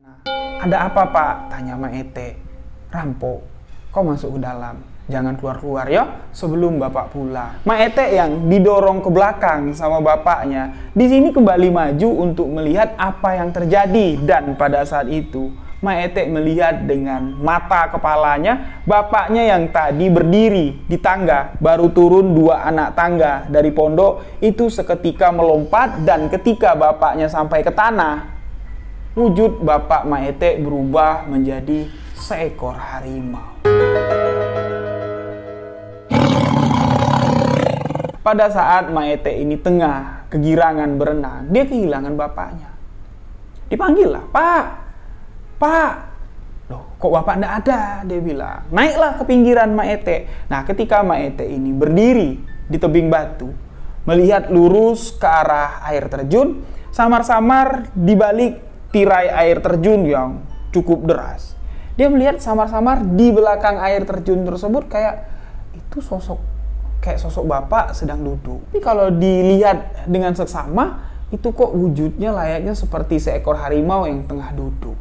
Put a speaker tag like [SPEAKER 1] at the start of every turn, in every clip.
[SPEAKER 1] Nah, ada apa Pak? Tanya Maete. Rampok, kau masuk ke dalam. Jangan keluar-keluar ya sebelum bapak pulang. Maete yang didorong ke belakang sama bapaknya di sini kembali maju untuk melihat apa yang terjadi, dan pada saat itu Maete melihat dengan mata kepalanya bapaknya yang tadi berdiri di tangga baru turun 2 anak tangga dari pondok itu seketika melompat, dan ketika bapaknya sampai ke tanah, wujud bapak Maete berubah menjadi seekor harimau. Pada saat Maete ini tengah kegirangan berenang, dia kehilangan bapaknya. Dipanggil lah, Pak, Pak. Loh, kok bapak ndak ada? Dia bilang. Naiklah ke pinggiran Maete. Nah, ketika Maete ini berdiri di tebing batu, melihat lurus ke arah air terjun, samar-samar di balik tirai air terjun yang cukup deras, dia melihat samar-samar di belakang air terjun tersebut kayak itu sosok bapak sedang duduk. Tapi kalau dilihat dengan seksama, itu kok wujudnya layaknya seperti seekor harimau yang tengah duduk.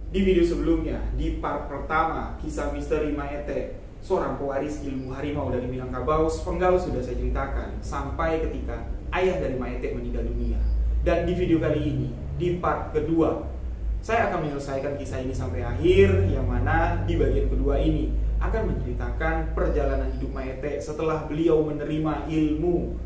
[SPEAKER 1] Di video sebelumnya, di part pertama kisah misteri Maete, seorang pewaris ilmu harimau dari Minangkabau, sepenggal sudah saya ceritakan sampai ketika ayah dari Maete meninggal dunia. Dan di video kali ini, di part kedua, saya akan menyelesaikan kisah ini sampai akhir, yang mana di bagian kedua ini akan menceritakan perjalanan hidup Maete setelah beliau menerima ilmu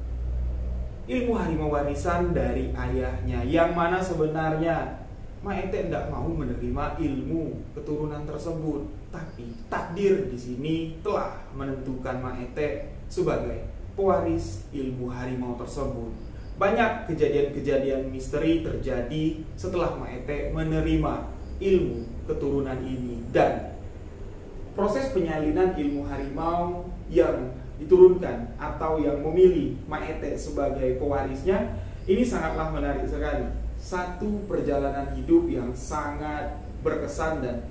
[SPEAKER 1] harimau warisan dari ayahnya, yang mana sebenarnya Maete tidak mau menerima ilmu keturunan tersebut, tapi takdir di sini telah menentukan Maete sebagai pewaris ilmu harimau tersebut. Banyak kejadian-kejadian misteri terjadi setelah Maete menerima ilmu keturunan ini, dan proses penyalinan ilmu harimau yang diturunkan atau yang memilih Maete sebagai pewarisnya ini sangatlah menarik sekali. Satu perjalanan hidup yang sangat berkesan dan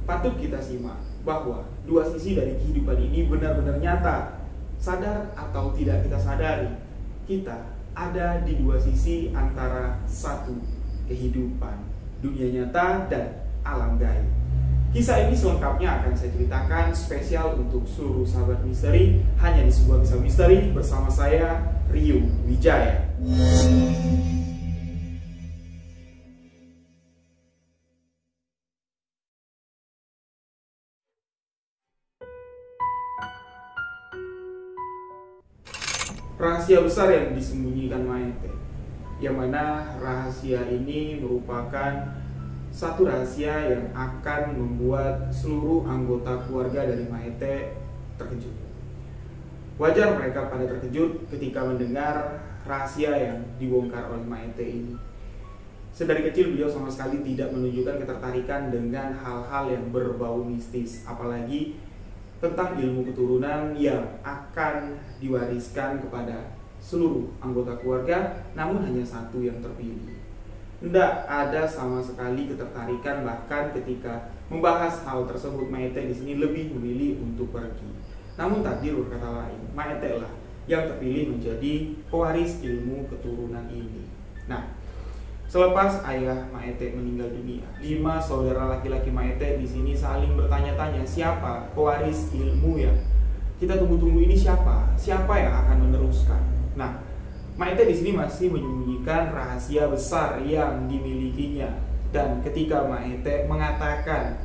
[SPEAKER 1] patut kita simak, bahwa dua sisi dari kehidupan ini benar-benar nyata. Sadar atau tidak kita sadari, kita ada di dua sisi antara satu kehidupan, dunia nyata dan alam gaib. Kisah ini selengkapnya akan saya ceritakan spesial untuk seluruh sahabat misteri, hanya di sebuah kisah misteri bersama saya, Rio Wijaya. Rahasia besar yang disembunyikan Maete, yang mana rahasia ini merupakan satu rahasia yang akan membuat seluruh anggota keluarga dari Maete terkejut. Wajar mereka pada terkejut ketika mendengar rahasia yang dibongkar oleh Maete ini. Sedari kecil beliau sama sekali tidak menunjukkan ketertarikan dengan hal-hal yang berbau mistis, apalagi tentang ilmu keturunan yang akan diwariskan kepada seluruh anggota keluarga, namun hanya satu yang terpilih. Tidak ada sama sekali ketertarikan, bahkan ketika membahas hal tersebut Maete di sini lebih memilih untuk pergi. Namun takdir berkata lain, Maete lah yang terpilih menjadi pewaris ilmu keturunan ini. Nah, selepas ayah Maete meninggal dunia, 5 saudara laki-laki Maete di sini saling bertanya-tanya, siapa pewaris ilmu yang kita tunggu-tunggu ini, siapa? Siapa yang akan meneruskan? Nah, Maete di sini masih menyembunyikan rahasia besar yang dimilikinya. Dan ketika Maete mengatakan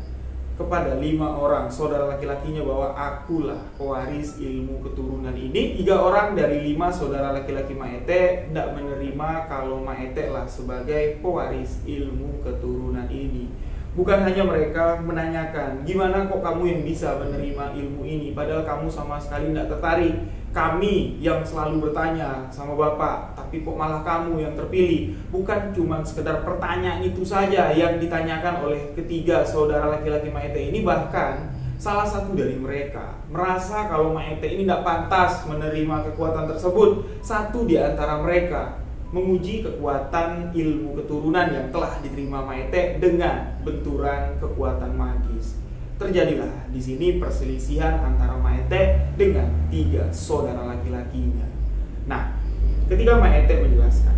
[SPEAKER 1] kepada 5 orang saudara laki-lakinya bahwa akulah pewaris ilmu keturunan ini. 3 orang dari 5 saudara laki-laki Maete tidak menerima kalau Maete lah sebagai pewaris ilmu keturunan ini. Bukan hanya mereka menanyakan, gimana kok kamu yang bisa menerima ilmu ini, padahal kamu sama sekali tidak tertarik. Kami yang selalu bertanya sama Bapak, tapi kok malah kamu yang terpilih. Bukan cuma sekedar pertanyaan itu saja yang ditanyakan oleh ketiga saudara laki-laki Maete ini. Bahkan salah satu dari mereka merasa kalau Maete ini tidak pantas menerima kekuatan tersebut. Satu di antara mereka menguji kekuatan ilmu keturunan yang telah diterima Maete dengan benturan kekuatan magis. Terjadilah di sini perselisihan antara Maete dengan 3 saudara laki-lakinya. Nah, ketika Maete menjelaskan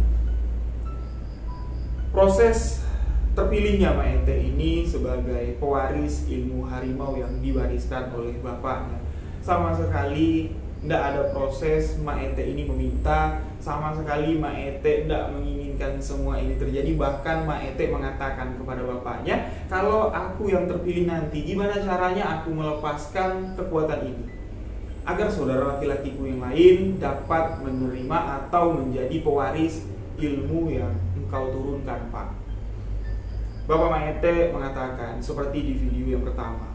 [SPEAKER 1] proses terpilihnya Maete ini sebagai pewaris ilmu harimau yang diwariskan oleh bapaknya, sama sekali tidak ada proses Maete ini meminta, sama sekali Maete tidak menginginkan semua ini terjadi. Bahkan Maete mengatakan kepada bapaknya, kalau aku yang terpilih nanti, gimana caranya aku melepaskan kekuatan ini agar saudara laki-lakiku yang lain dapat menerima atau menjadi pewaris ilmu yang engkau turunkan, Pak. Bapak Maete mengatakan seperti di video yang pertama,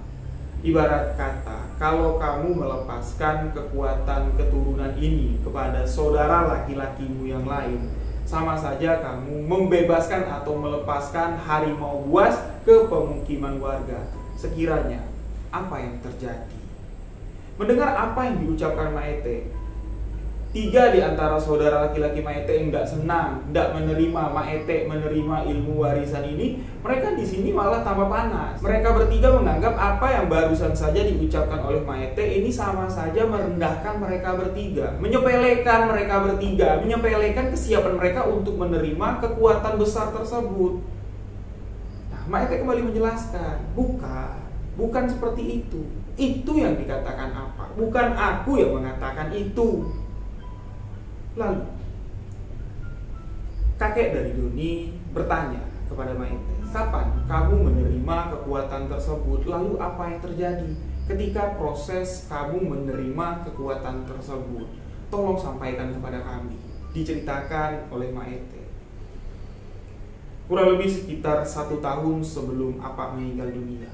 [SPEAKER 1] ibarat kata, kalau kamu melepaskan kekuatan keturunan ini kepada saudara laki-lakimu yang lain, sama saja kamu membebaskan atau melepaskan harimau buas ke pemukiman warga. Sekiranya, apa yang terjadi? Mendengar apa yang diucapkan Maete, 3 di antara saudara laki-laki Maete yang tidak senang, tidak menerima Maete menerima ilmu warisan ini, mereka di sini malah tambah panas. Mereka bertiga menganggap apa yang barusan saja diucapkan oleh Maete ini sama saja merendahkan mereka bertiga, menyepelekan mereka bertiga, menyepelekan kesiapan mereka untuk menerima kekuatan besar tersebut. Nah, Maete kembali menjelaskan, bukan seperti itu. Itu yang dikatakan apa? Bukan aku yang mengatakan itu. Lalu kakek dari Doni bertanya kepada Maete, kapan kamu menerima kekuatan tersebut? Lalu apa yang terjadi ketika proses kamu menerima kekuatan tersebut? Tolong sampaikan kepada kami. Diceritakan oleh Maete. Kurang lebih sekitar 1 tahun sebelum Apak meninggal dunia,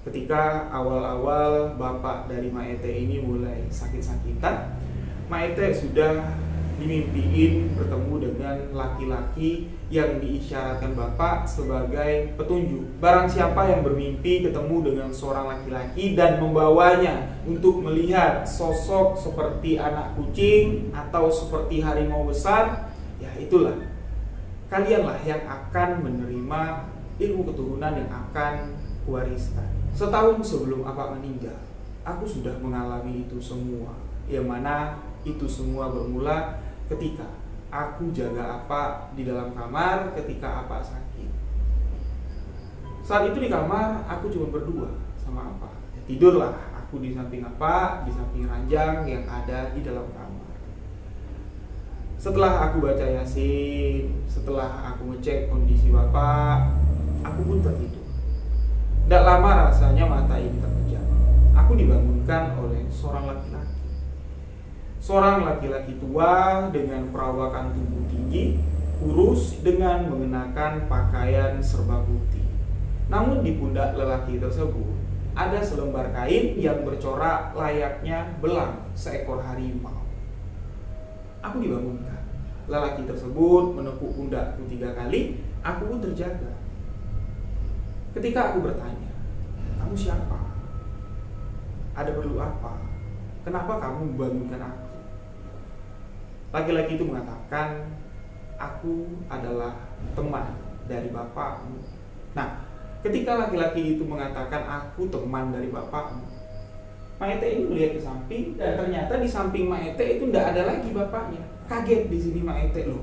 [SPEAKER 1] ketika awal-awal bapak dari Maete ini mulai sakit-sakitan, Maete sudah dimimpiin bertemu dengan laki-laki yang diisyaratkan bapak sebagai petunjuk. Barang siapa yang bermimpi ketemu dengan seorang laki-laki dan membawanya untuk melihat sosok seperti anak kucing atau seperti harimau besar, ya itulah, kalianlah yang akan menerima ilmu keturunan yang akan kuwariskan. Setahun sebelum Apak meninggal, aku sudah mengalami itu semua, yang mana itu semua bermula ketika aku jaga Apak di dalam kamar ketika Apak sakit. Saat itu di kamar aku cuma berdua sama Apak. Tidurlah aku di samping Apak, di samping ranjang yang ada di dalam kamar. Setelah aku baca Yasin, setelah aku ngecek kondisi Bapak, aku pun tertidur. Tidak lama rasanya mata ini terpejam. Aku dibangunkan oleh seorang laki-laki. Seorang laki-laki tua dengan perawakan tubuh tinggi, kurus, dengan mengenakan pakaian serba putih. Namun di pundak lelaki tersebut ada selembar kain yang bercorak layaknya belang seekor harimau. Aku dibangunkan. Lelaki tersebut menepuk pundakku 3 kali. Aku pun terjaga. Ketika aku bertanya, kamu siapa? Ada perlu apa? Kenapa kamu membangunkan aku? Laki-laki itu mengatakan, aku adalah teman dari bapakmu. Nah, ketika laki-laki itu mengatakan aku teman dari bapakmu, Maete ini melihat ke samping dan ternyata di samping Maete itu tidak ada lagi bapaknya. Kaget di sini Maete, loh,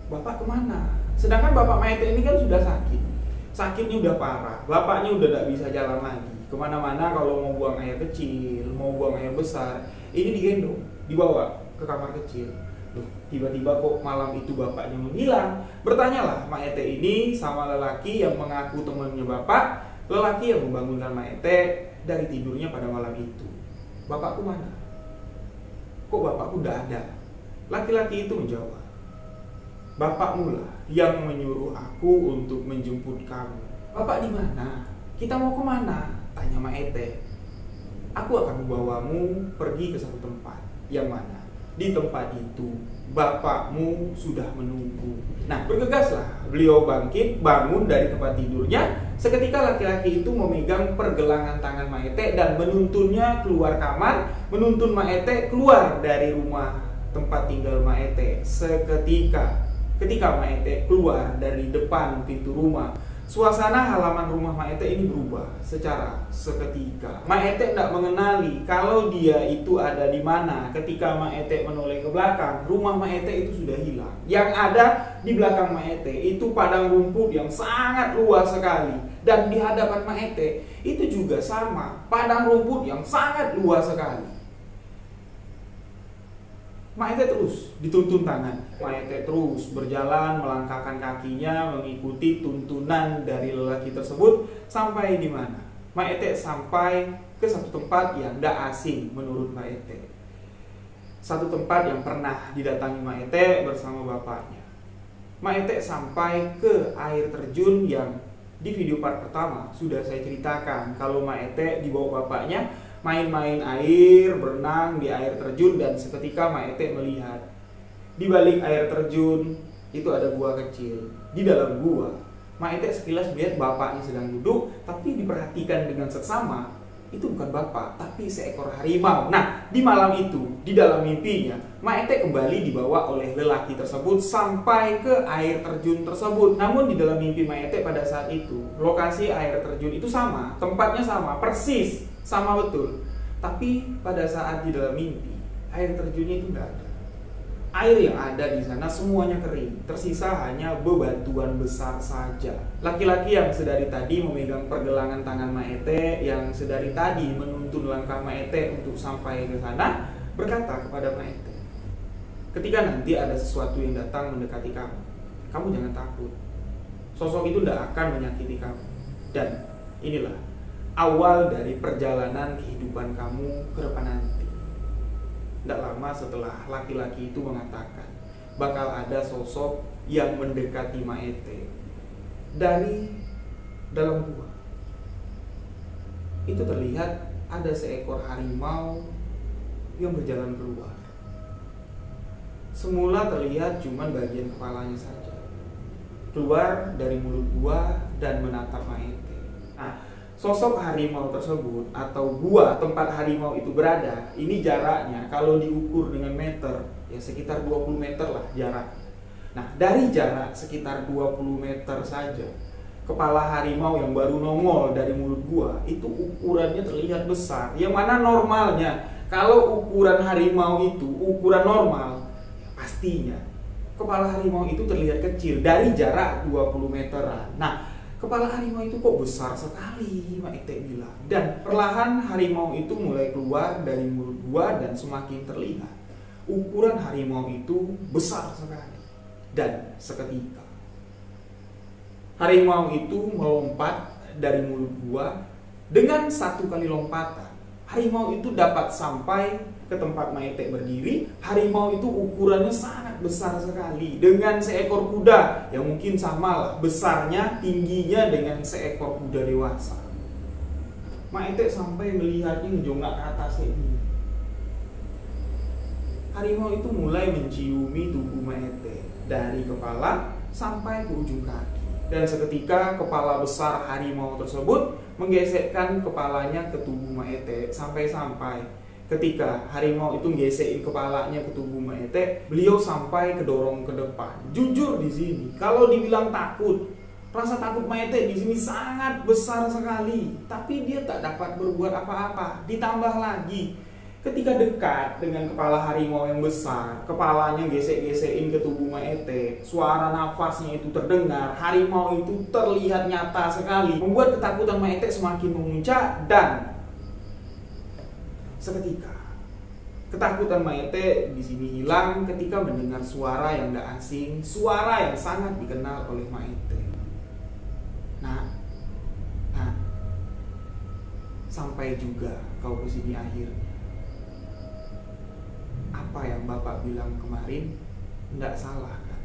[SPEAKER 1] bapak kemana? Sedangkan bapak Maete ini kan sudah sakit. Sakitnya udah parah, bapaknya udah tidak bisa jalan lagi. Kemana-mana kalau mau buang air kecil, mau buang air besar, ini digendong, dibawa ke kamar kecil. Loh, tiba-tiba kok malam itu bapaknya menghilang. Bertanyalah Maete ini sama lelaki yang mengaku temannya bapak, lelaki yang membangunkan Maete dari tidurnya pada malam itu. Bapakku mana? Kok bapakku tidak ada? Laki-laki itu menjawab, bapakmu lah yang menyuruh aku untuk menjemput kamu. Bapak di mana? Kita mau kemana? Tanya Maete. Aku akan membawamu pergi ke satu tempat. Yang mana? Di tempat itu bapakmu sudah menunggu. Nah, bergegaslah beliau bangkit, bangun dari tempat tidurnya. Seketika laki-laki itu memegang pergelangan tangan Maete dan menuntunnya keluar kamar, menuntun Maete keluar dari rumah tempat tinggal Maete. Ketika Maete keluar dari depan pintu rumah, suasana halaman rumah Maete ini berubah secara seketika. Maete tidak mengenali kalau dia itu ada di mana. Ketika Maete menoleh ke belakang, rumah Maete itu sudah hilang. Yang ada di belakang Maete itu padang rumput yang sangat luas sekali. Dan di hadapan Maete itu juga sama, padang rumput yang sangat luas sekali. Maete terus dituntun tangan. Maete terus berjalan melangkahkan kakinya mengikuti tuntunan dari lelaki tersebut sampai di mana? Maete sampai ke satu tempat yang tidak asing menurut Maete. Satu tempat yang pernah didatangi Maete bersama bapaknya. Maete sampai ke air terjun yang di video part pertama sudah saya ceritakan kalau Maete dibawa bapaknya main-main air, berenang di air terjun, dan seketika Maete melihat di balik air terjun itu ada gua kecil. Di dalam gua, Maete sekilas melihat bapaknya sedang duduk, tapi diperhatikan dengan seksama, itu bukan bapak, tapi seekor harimau. Nah, di malam itu, di dalam mimpinya, Maete kembali dibawa oleh lelaki tersebut sampai ke air terjun tersebut. Namun di dalam mimpi Maete pada saat itu, lokasi air terjun itu sama, tempatnya sama, persis sama betul. Tapi pada saat di dalam mimpi, air terjunnya itu tidak ada. Air yang ada di sana semuanya kering, tersisa hanya bebatuan besar saja. Laki-laki yang sedari tadi memegang pergelangan tangan Maete, yang sedari tadi menuntun langkah Maete untuk sampai ke sana, berkata kepada Maete, ketika nanti ada sesuatu yang datang mendekati kamu, kamu jangan takut. Sosok itu tidak akan menyakiti kamu. Dan inilah awal dari perjalanan kehidupan kamu ke depan nanti. Tidak lama setelah laki-laki itu mengatakan bakal ada sosok yang mendekati Maete dari dalam gua. Itu terlihat ada seekor harimau yang berjalan keluar. Semula terlihat cuma bagian kepalanya saja, keluar dari mulut gua dan menatap Maete. Nah, sosok harimau tersebut atau gua tempat harimau itu berada, ini jaraknya kalau diukur dengan meter ya sekitar 20 meter lah jaraknya. Nah, dari jarak sekitar 20 meter saja, kepala harimau yang baru nongol dari mulut gua itu ukurannya terlihat besar. Yang mana normalnya kalau ukuran harimau itu ukuran normal, pastinya kepala harimau itu terlihat kecil dari jarak 20 meteran. Nah, kepala harimau itu kok besar sekali, Maete bilang. Dan perlahan harimau itu mulai keluar dari mulut gua dan semakin terlihat ukuran harimau itu besar sekali. Dan seketika harimau itu melompat dari mulut gua. Dengan satu kali lompatan, harimau itu dapat sampai ke tempat Maete berdiri. Harimau itu ukurannya sangat besar sekali, dengan seekor kuda yang mungkin samalah besarnya, tingginya dengan seekor kuda dewasa. Maete sampai melihatnya menjongak ke atas ini. Harimau itu mulai menciumi tubuh Maete dari kepala sampai ke ujung kaki. Dan seketika kepala besar harimau tersebut menggesekkan kepalanya ke tubuh Maete sampai-sampai ketika harimau itu nggesekin kepalanya ke tubuh Maete, beliau sampai kedorong ke depan. Jujur di sini, kalau dibilang takut, rasa takut Maete di sini sangat besar sekali. Tapi dia tak dapat berbuat apa-apa. Ditambah lagi, ketika dekat dengan kepala harimau yang besar, kepalanya gesek-gesekin ke tubuh Maete, suara nafasnya itu terdengar, harimau itu terlihat nyata sekali, membuat ketakutan Maete semakin memuncak. Dan seketika ketakutan Maete di sini hilang ketika mendengar suara yang tidak asing, suara yang sangat dikenal oleh Maete. Nah, sampai juga kau kesini akhirnya. Apa yang Bapak bilang kemarin tidak salah kan?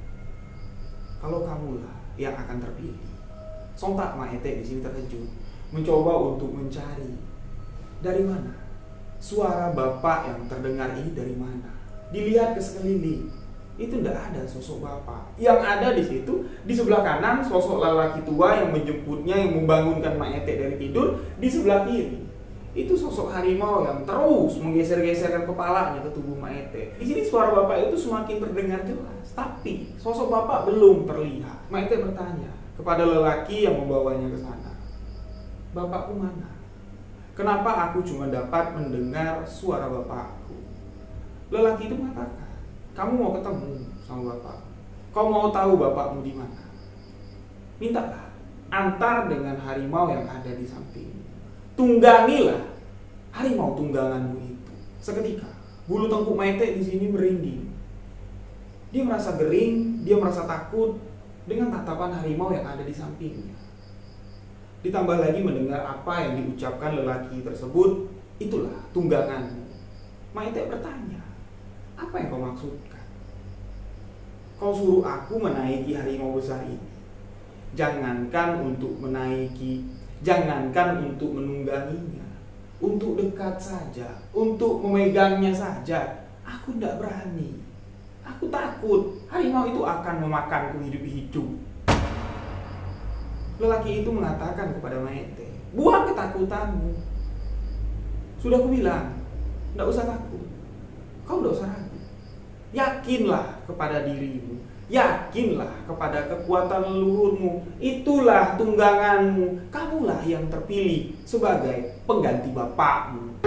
[SPEAKER 1] Kalau kamulah yang akan terpilih. Sontak Maete di sini terkejut, mencoba untuk mencari dari mana suara Bapak yang terdengar ini dari mana. Dilihat ke sekeliling, itu tidak ada sosok Bapak. Yang ada di situ, di sebelah kanan sosok lelaki tua yang menjemputnya, yang membangunkan Maete dari tidur. Di sebelah kiri itu sosok harimau yang terus menggeser-geserkan kepalanya ke tubuh Maete. Di sini suara Bapak itu semakin terdengar jelas, tapi sosok Bapak belum terlihat. Maete bertanya kepada lelaki yang membawanya ke sana, "Bapakku mana? Kenapa aku cuma dapat mendengar suara Bapakku?" Lelaki itu mengatakan, "Kamu mau ketemu sama Bapak? Kau mau tahu Bapakmu di mana? Mintalah antar dengan harimau yang ada di samping. Tunggangilah harimau tungganganmu itu." Seketika bulu tengkuk Maete di sini merinding. Dia merasa gering, dia merasa takut dengan tatapan harimau yang ada di sampingnya. Ditambah lagi mendengar apa yang diucapkan lelaki tersebut, "Itulah tungganganmu." Maete bertanya, "Apa yang kau maksudkan? Kau suruh aku menaiki harimau besar ini. Jangankan untuk menaiki, jangankan untuk menungganginya, untuk dekat saja, untuk memegangnya saja, aku tidak berani. Aku takut harimau itu akan memakanku hidup-hidup." Lelaki itu mengatakan kepada Maete, "Buang ketakutanmu. Sudah kubilang, tidak usah takut. Kau tidak usah ragu. Yakinlah kepada dirimu. Yakinlah kepada kekuatan leluhurmu. Itulah tungganganmu. Kamulah yang terpilih sebagai pengganti bapakmu.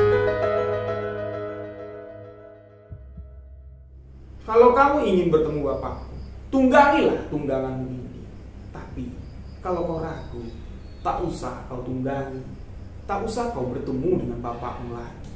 [SPEAKER 1] Kalau kamu ingin bertemu bapakmu, tunggangilah tungganganmu ini. Tapi kalau kau ragu, tak usah kau tunggangi. Tak usah kau bertemu dengan bapakmu lagi."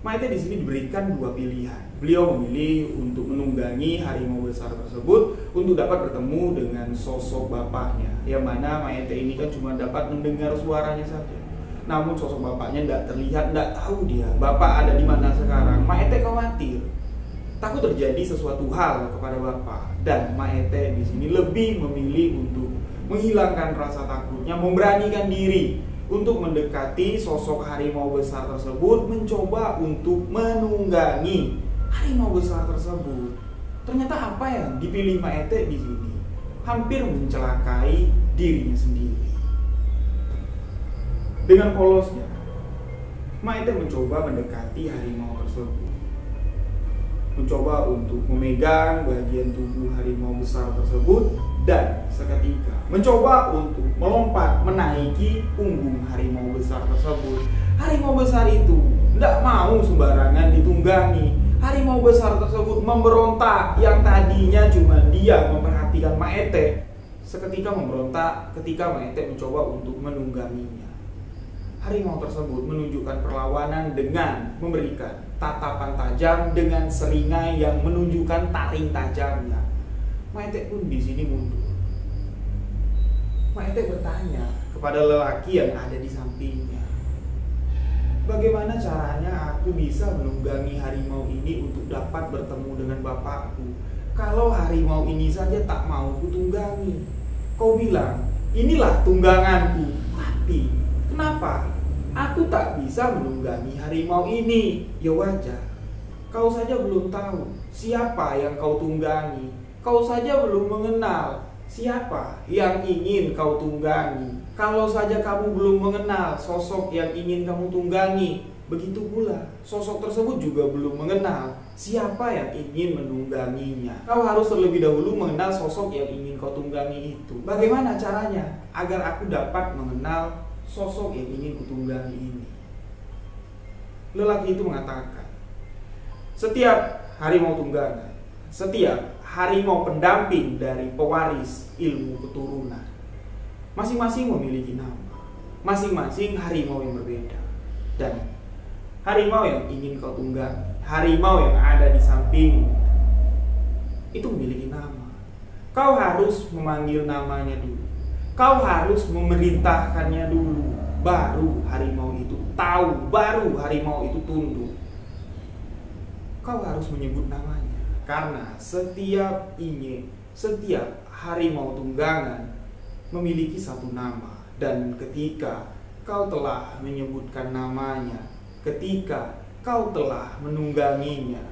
[SPEAKER 1] Maete di sini diberikan dua pilihan. Beliau memilih untuk menunggangi harimau besar tersebut untuk dapat bertemu dengan sosok bapaknya, yang mana Maete ini kan cuma dapat mendengar suaranya saja. Namun sosok bapaknya tidak terlihat, tidak tahu dia bapak ada di mana sekarang. Maete khawatir, takut terjadi sesuatu hal kepada bapak, dan Maete di sini lebih memilih untuk menghilangkan rasa takutnya, memberanikan diri untuk mendekati sosok harimau besar tersebut, mencoba untuk menunggangi harimau besar tersebut. Ternyata apa yang dipilih Maete di sini hampir mencelakai dirinya sendiri. Dengan polosnya, Maete mencoba mendekati harimau tersebut, mencoba untuk memegang bagian tubuh harimau besar tersebut, dan seketika mencoba untuk melompat menaiki punggung harimau besar tersebut. Harimau besar itu tidak mau sembarangan ditunggangi. Harimau besar tersebut memberontak. Yang tadinya cuma dia memperhatikan Maete, seketika memberontak ketika Maete mencoba untuk menungganginya. Harimau tersebut menunjukkan perlawanan dengan memberikan tatapan tajam dengan seringai yang menunjukkan taring tajamnya. Maete pun di sini mundur. Maete bertanya kepada lelaki yang ada di sampingnya, "Bagaimana caranya aku bisa menunggangi harimau ini untuk dapat bertemu dengan bapakku? Kalau harimau ini saja tak mau kutunggangi. Kau bilang, inilah tungganganku. Tapi kenapa aku tak bisa menunggangi harimau ini?" "Ya wajar. Kau saja belum tahu siapa yang kau tunggangi. Kau saja belum mengenal siapa yang ingin kau tunggangi. Kalau saja kamu belum mengenal sosok yang ingin kamu tunggangi, begitu pula sosok tersebut juga belum mengenal siapa yang ingin menungganginya. Kau harus terlebih dahulu mengenal sosok yang ingin kau tunggangi itu. Bagaimana caranya agar aku dapat mengenal sosok yang ingin kutunggangi ini?" Lelaki itu mengatakan, "Setiap harimau tunggangan, setiap harimau pendamping dari pewaris ilmu keturunan, masing-masing memiliki nama, masing-masing harimau yang berbeda. Dan harimau yang ingin kau tunggangi, harimau yang ada di sampingmu, itu memiliki nama. Kau harus memanggil namanya dulu. Kau harus memerintahkannya dulu. baru harimau itu tahu, baru harimau itu tunduk. Kau harus menyebut namanya, karena setiap harimau tunggangan memiliki satu nama. Dan ketika kau telah menyebutkan namanya, ketika kau telah menungganginya,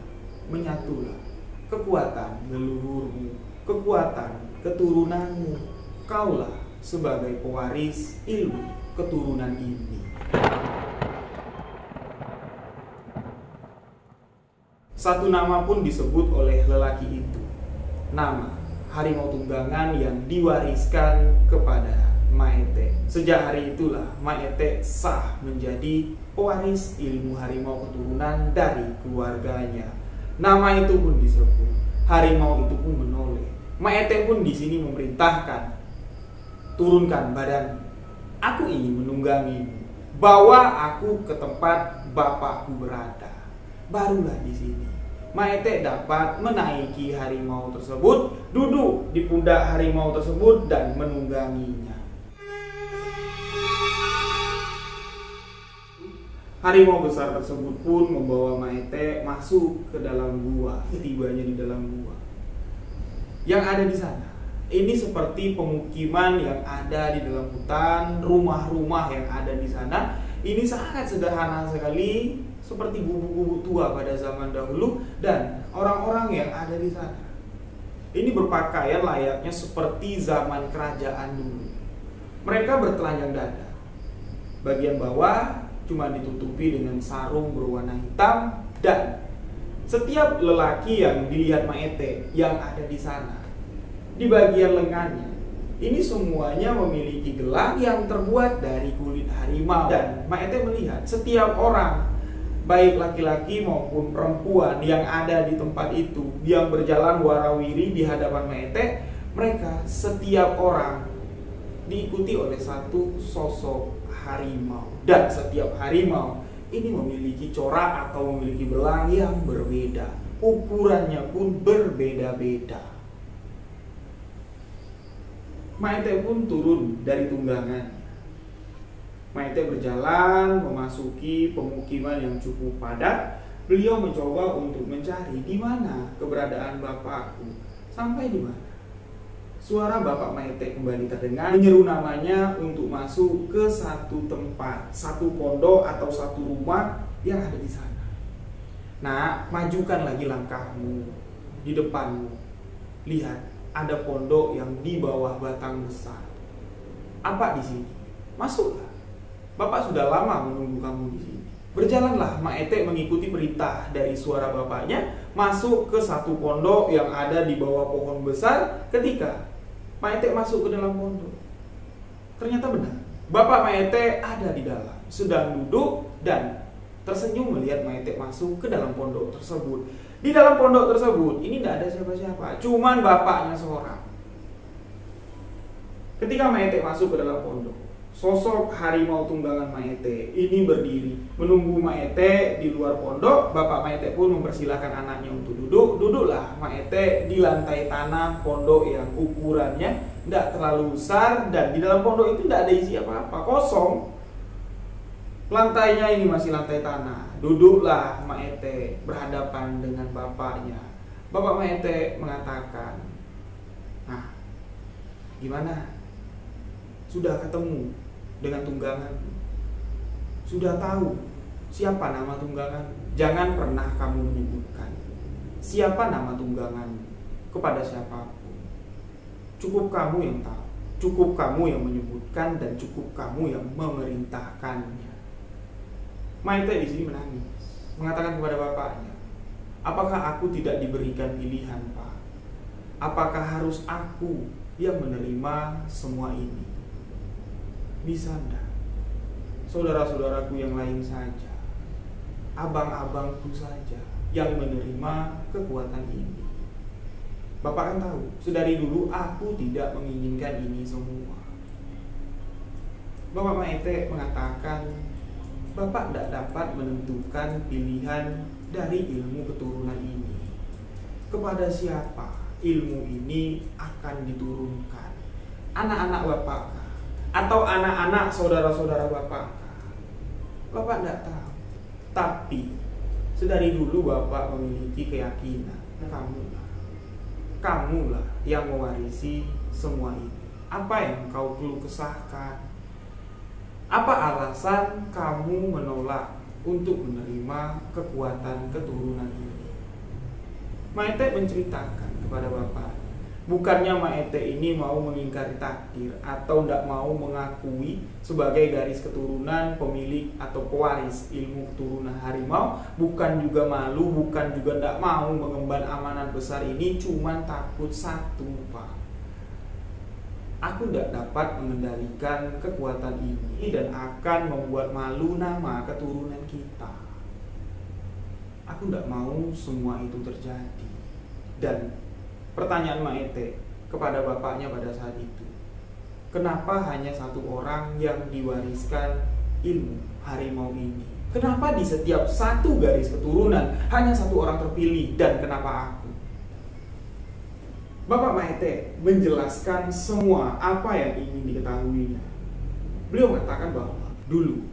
[SPEAKER 1] menyatulah kekuatan leluhurmu, kekuatan keturunanmu. Kaulah sebagai pewaris ilmu keturunan ini. Satu nama pun disebut oleh lelaki itu, nama harimau tunggangan yang diwariskan kepada Maete. Sejak hari itulah Maete sah menjadi pewaris ilmu harimau keturunan dari keluarganya. Nama itu pun disebut, harimau itu pun menoleh. Maete pun di sini memerintahkan, turunkan badan, aku ingin menunggangimu, bawa aku ke tempat bapakku berada. Barulah di sini Maete dapat menaiki harimau tersebut, duduk di pundak harimau tersebut dan menungganginya. Harimau besar tersebut pun membawa Maete masuk ke dalam gua. Tibanya di dalam gua yang ada di sana, ini seperti pemukiman yang ada di dalam hutan, rumah-rumah yang ada di sana. Ini sangat sederhana sekali, seperti gubuk-gubuk tua pada zaman dahulu, dan orang-orang yang ada di sana ini berpakaian layaknya seperti zaman kerajaan dulu. Mereka bertelanjang dada, bagian bawah cuma ditutupi dengan sarung berwarna hitam, dan setiap lelaki yang dilihat Maete yang ada di sana, di bagian lengannya, ini semuanya memiliki gelang yang terbuat dari kulit harimau. Dan Maete melihat setiap orang, baik laki-laki maupun perempuan yang ada di tempat itu, yang berjalan warawiri di hadapan Maete, mereka setiap orang diikuti oleh satu sosok harimau. Dan setiap harimau ini memiliki corak atau memiliki belang yang berbeda. Ukurannya pun berbeda-beda. Maete pun turun dari tunggangan. Maete berjalan memasuki pemukiman yang cukup padat. Beliau mencoba untuk mencari di mana keberadaan bapakku. Sampai di mana? Suara bapak Maete kembali terdengar, menyeru namanya untuk masuk ke satu tempat, satu pondok atau satu rumah yang ada di sana. Nah, majukan lagi langkahmu di depanmu. Lihat, ada pondok yang di bawah batang besar. Apa di sini? Masuklah. Bapak sudah lama menunggu kamu di sini. Berjalanlah Maete mengikuti perintah dari suara bapaknya, masuk ke satu pondok yang ada di bawah pohon besar. Ketika Maete masuk ke dalam pondok, ternyata benar, bapak Maete ada di dalam, sedang duduk dan tersenyum melihat Maete masuk ke dalam pondok tersebut. Di dalam pondok tersebut ini tidak ada siapa-siapa, cuman bapaknya seorang. Ketika Maete masuk ke dalam pondok, sosok harimau tunggangan Maete ini berdiri menunggu Maete di luar pondok. Bapak Maete pun mempersilahkan anaknya untuk duduk. Duduklah Maete di lantai tanah pondok yang ukurannya tidak terlalu besar, dan di dalam pondok itu tidak ada isi apa-apa, kosong. Lantainya ini masih lantai tanah. Duduklah Maete berhadapan dengan bapaknya. Bapak Maete mengatakan, "Nah, gimana? Sudah ketemu dengan tunggangan? Sudah tahu siapa nama tunggangan? Jangan pernah kamu menyebutkan siapa nama tunggangan kepada siapapun. Cukup kamu yang tahu, cukup kamu yang menyebutkan, dan cukup kamu yang memerintahkannya." Maete di sini menangis, mengatakan kepada bapaknya, "Apakah aku tidak diberikan pilihan, Pak? Apakah harus aku yang menerima semua ini? Bisa enggak saudara-saudaraku yang lain saja, abang-abangku saja yang menerima kekuatan ini?" Bapak kan tahu, sedari dulu aku tidak menginginkan ini semua. Bapak Maete mengatakan, Bapak tidak dapat menentukan pilihan dari ilmu keturunan ini. Kepada siapa ilmu ini akan diturunkan? Anak-anak Bapak, atau anak-anak saudara-saudara Bapak? Bapak tidak tahu. Tapi sedari dulu Bapak memiliki keyakinan, kamulah yang mewarisi semua ini. Apa yang kau perlu kesahkan? Apa alasan kamu menolak untuk menerima kekuatan keturunan ini? Maete menceritakan kepada Bapak, bukannya Maete ini mau mengingkari takdir atau tidak mau mengakui sebagai garis keturunan pemilik atau pewaris ilmu keturunan harimau, bukan juga malu, bukan juga tidak mau mengemban amanat besar ini, cuman takut satu, Pak. Aku tidak dapat mengendalikan kekuatan ini dan akan membuat malu nama keturunan kita. Aku tidak mau semua itu terjadi. Dan pertanyaan Maete kepada bapaknya pada saat itu, kenapa hanya satu orang yang diwariskan ilmu harimau ini? Kenapa di setiap satu garis keturunan hanya satu orang terpilih, dan kenapa aku? Bapak Maete menjelaskan semua apa yang ingin diketahuinya. Beliau mengatakan bahwa dulu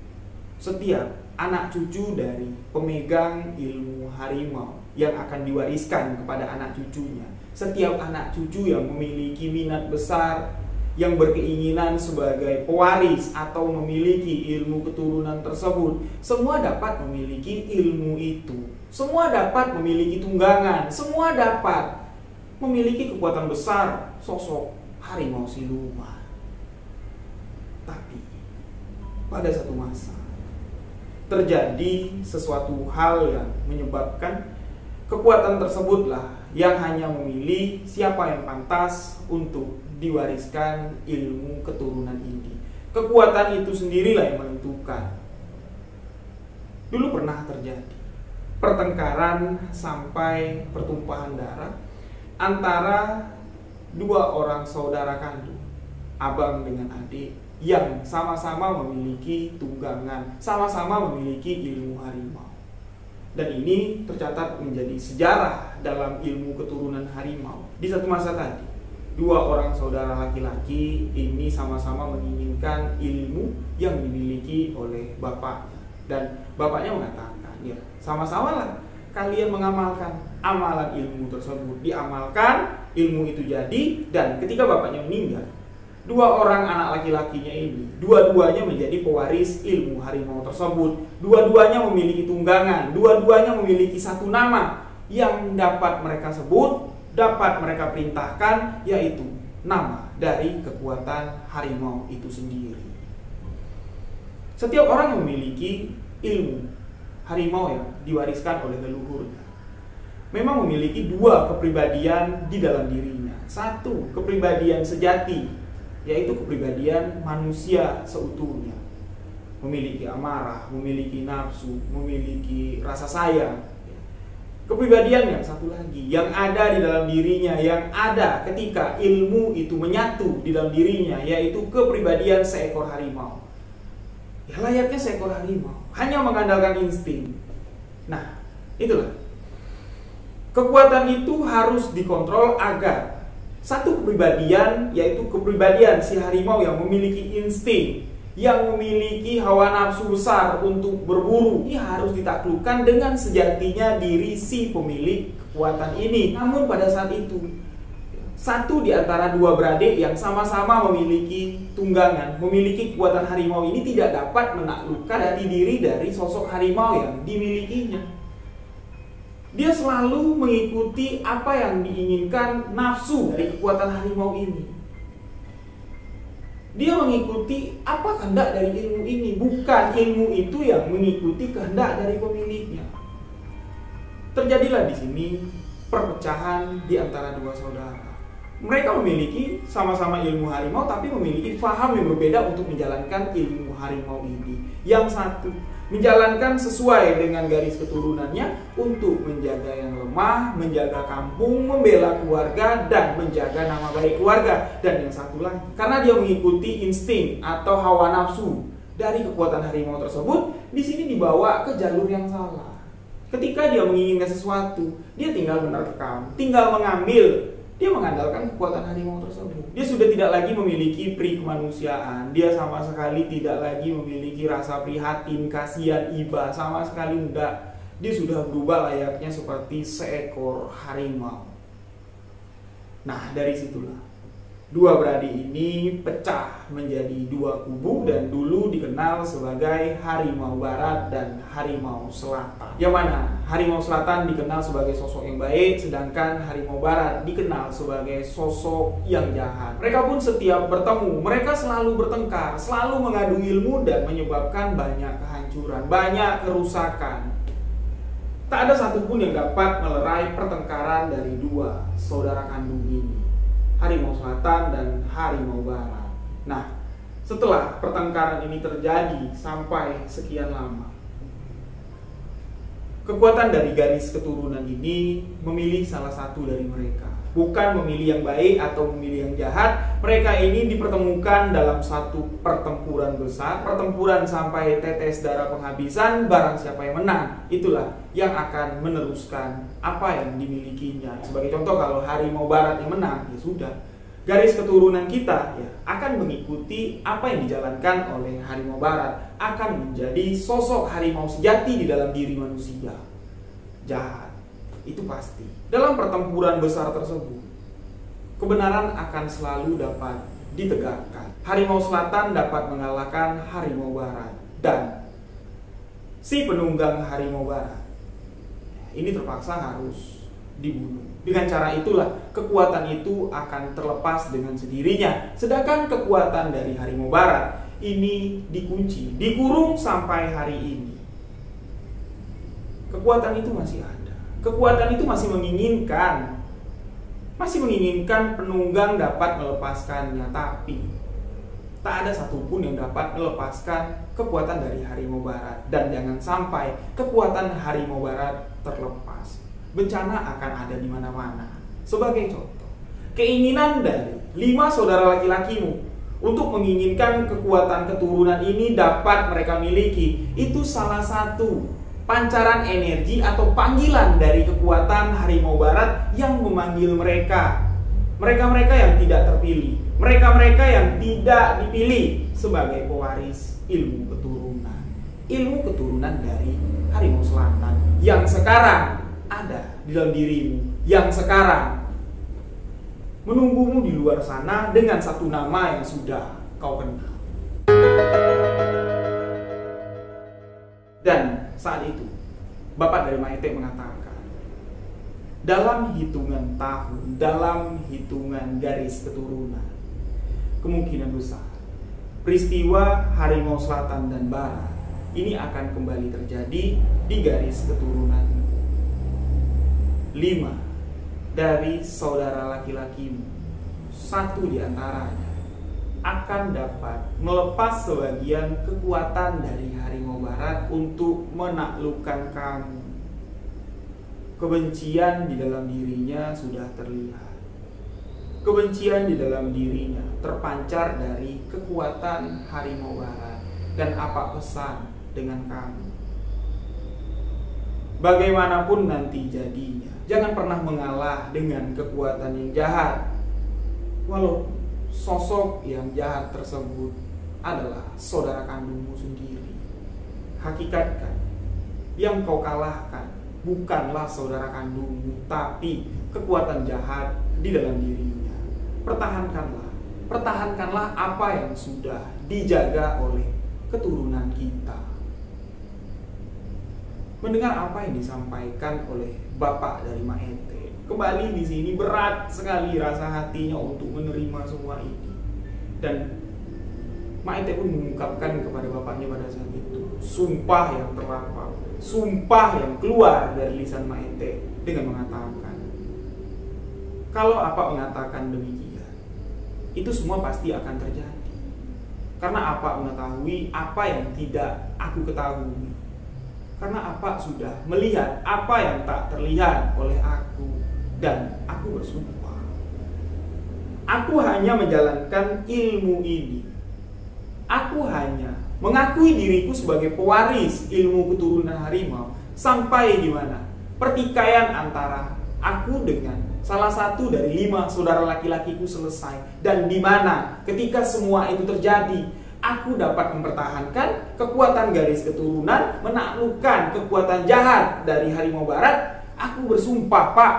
[SPEAKER 1] setiap anak cucu dari pemegang ilmu harimau yang akan diwariskan kepada anak cucunya, setiap anak cucu yang memiliki minat besar, yang berkeinginan sebagai pewaris atau memiliki ilmu keturunan tersebut, semua dapat memiliki ilmu itu. Semua dapat memiliki tunggangan, semua dapat memiliki kekuatan besar sosok harimau siluman. Tapi pada satu masa terjadi sesuatu hal yang menyebabkan kekuatan tersebutlah yang hanya memilih siapa yang pantas untuk diwariskan ilmu keturunan ini. Kekuatan itu sendirilah yang menentukan. Dulu pernah terjadi pertengkaran sampai pertumpahan darah antara dua orang saudara kandung, abang dengan adik, yang sama-sama memiliki tunggangan, sama-sama memiliki ilmu harimau. Dan ini tercatat menjadi sejarah dalam ilmu keturunan harimau. Di satu masa tadi, dua orang saudara laki-laki ini sama-sama menginginkan ilmu yang dimiliki oleh bapaknya. Dan bapaknya mengatakan, ya sama-sama lah kalian mengamalkan amalan ilmu tersebut. Diamalkan, ilmu itu jadi, dan ketika bapaknya meninggal, dua orang anak laki-lakinya ini, dua-duanya menjadi pewaris ilmu harimau tersebut. Dua-duanya memiliki tunggangan, dua-duanya memiliki satu nama yang dapat mereka sebut, dapat mereka perintahkan, yaitu nama dari kekuatan harimau itu sendiri. Setiap orang yang memiliki ilmu harimau yang diwariskan oleh leluhurnya memang memiliki dua kepribadian di dalam dirinya. Satu, kepribadian sejati, yaitu kepribadian manusia seutuhnya. Memiliki amarah, memiliki nafsu, memiliki rasa sayang. Kepribadian yang satu lagi, yang ada di dalam dirinya, yang ada ketika ilmu itu menyatu di dalam dirinya, yaitu kepribadian seekor harimau. Ya layaknya seekor harimau, hanya mengandalkan insting. Nah, itulah. Kekuatan itu harus dikontrol agar satu kepribadian, yaitu kepribadian si harimau yang memiliki insting, yang memiliki hawa nafsu besar untuk berburu, ini harus ditaklukkan dengan sejatinya diri si pemilik kekuatan ini. Namun pada saat itu, satu di antara dua beradik yang sama-sama memiliki tunggangan, memiliki kekuatan harimau ini tidak dapat menaklukkan jati diri dari sosok harimau yang dimilikinya. Dia selalu mengikuti apa yang diinginkan nafsu dari kekuatan harimau ini. Dia mengikuti apa kehendak dari ilmu ini, bukan ilmu itu yang mengikuti kehendak dari pemiliknya. Terjadilah di sini perpecahan di antara dua saudara. Mereka memiliki sama-sama ilmu harimau, tapi memiliki faham yang berbeda untuk menjalankan ilmu harimau ini. Yang satu menjalankan sesuai dengan garis keturunannya untuk menjaga yang lemah, menjaga kampung, membela keluarga, dan menjaga nama baik keluarga. Dan yang satu lagi, karena dia mengikuti insting atau hawa nafsu dari kekuatan harimau tersebut, di sini dibawa ke jalur yang salah. Ketika dia menginginkan sesuatu, dia tinggal menerkam, tinggal mengambil Dia mengandalkan kekuatan harimau tersebut. Dia sudah tidak lagi memiliki pri kemanusiaan. Dia sama sekali tidak lagi memiliki rasa prihatin, kasihan, iba. Sama sekali enggak. Dia sudah berubah layaknya seperti seekor harimau. Nah, dari situlah dua beradik ini pecah menjadi dua kubu dan dulu dikenal sebagai harimau barat dan harimau selatan. Yang mana harimau selatan dikenal sebagai sosok yang baik, sedangkan harimau barat dikenal sebagai sosok yang jahat. Mereka pun setiap bertemu, mereka selalu bertengkar, selalu mengadu ilmu dan menyebabkan banyak kehancuran, banyak kerusakan. Tak ada satupun yang dapat melerai pertengkaran dari dua saudara kandung ini, harimau selatan dan harimau barat. Nah, setelah pertengkaran ini terjadi sampai sekian lama, kekuatan dari garis keturunan ini memilih salah satu dari mereka. Bukan memilih yang baik atau memilih yang jahat. Mereka ini dipertemukan dalam satu pertempuran besar, pertempuran sampai tetes darah penghabisan. Barang siapa yang menang, itulah yang akan meneruskan apa yang dimilikinya. Sebagai contoh, kalau harimau barat yang menang, ya sudah, garis keturunan kita ya akan mengikuti apa yang dijalankan oleh harimau barat, akan menjadi sosok harimau sejati di dalam diri manusia. Jahat, itu pasti. Dalam pertempuran besar tersebut, kebenaran akan selalu dapat ditegakkan. Harimau selatan dapat mengalahkan harimau barat, dan si penunggang harimau barat ini terpaksa harus dibunuh. Dengan cara itulah kekuatan itu akan terlepas dengan sendirinya. Sedangkan kekuatan dari harimau barat ini dikunci, dikurung sampai hari ini. Kekuatan itu masih ada. Kekuatan itu masih menginginkan penunggang dapat melepaskannya, tapi tak ada satupun yang dapat melepaskan kekuatan dari harimau barat. Dan jangan sampai kekuatan harimau barat terlepas. Bencana akan ada di mana-mana. Sebagai contoh, keinginan dari 5 saudara laki-lakimu untuk menginginkan kekuatan keturunan ini dapat mereka miliki, itu salah satu pancaran energi atau panggilan dari kekuatan harimau barat yang memanggil mereka. Mereka-mereka yang tidak terpilih, mereka-mereka yang tidak dipilih sebagai pewaris ilmu keturunan. Ilmu keturunan dari harimau selatan yang sekarang ada di dalam dirimu, yang sekarang menunggumu di luar sana dengan satu nama yang sudah kau kenal. Dan saat itu bapak dari Maete mengatakan, dalam hitungan tahun, dalam hitungan garis keturunan, kemungkinan besar peristiwa harimau selatan dan barat ini akan kembali terjadi di garis keturunan. 5 dari saudara laki-lakimu, 1 di antaranya akan dapat melepas sebagian kekuatan dari harimau barat untuk menaklukkan kamu. Kebencian di dalam dirinya sudah terlihat. Kebencian di dalam dirinya terpancar dari kekuatan harimau barat. Dan apa pesan dengan kamu? Bagaimanapun nanti jadinya, jangan pernah mengalah dengan kekuatan yang jahat. Walau sosok yang jahat tersebut adalah saudara kandungmu sendiri. Hakikatkan, yang kau kalahkan bukanlah saudara kandungmu, tapi kekuatan jahat di dalam dirinya. Pertahankanlah apa yang sudah dijaga oleh keturunan kita. Mendengar apa yang disampaikan oleh bapak dari Maete, kembali di sini berat sekali rasa hatinya untuk menerima semua ini. Dan Maete pun mengungkapkan kepada bapaknya pada saat itu sumpah yang terlapau, sumpah yang keluar dari lisan Maete dengan mengatakan, kalau apa mengatakan demikian, itu semua pasti akan terjadi. Karena apa mengetahui apa yang tidak aku ketahui. Karena apa sudah melihat apa yang tak terlihat oleh aku. Dan aku bersumpah, aku hanya menjalankan ilmu ini. Aku hanya mengakui diriku sebagai pewaris ilmu keturunan harimau. Sampai di mana pertikaian antara aku dengan salah satu dari 5 saudara laki-lakiku selesai. Dan di mana ketika semua itu terjadi, aku dapat mempertahankan kekuatan garis keturunan, menaklukkan kekuatan jahat dari harimau barat. Aku bersumpah, Pak,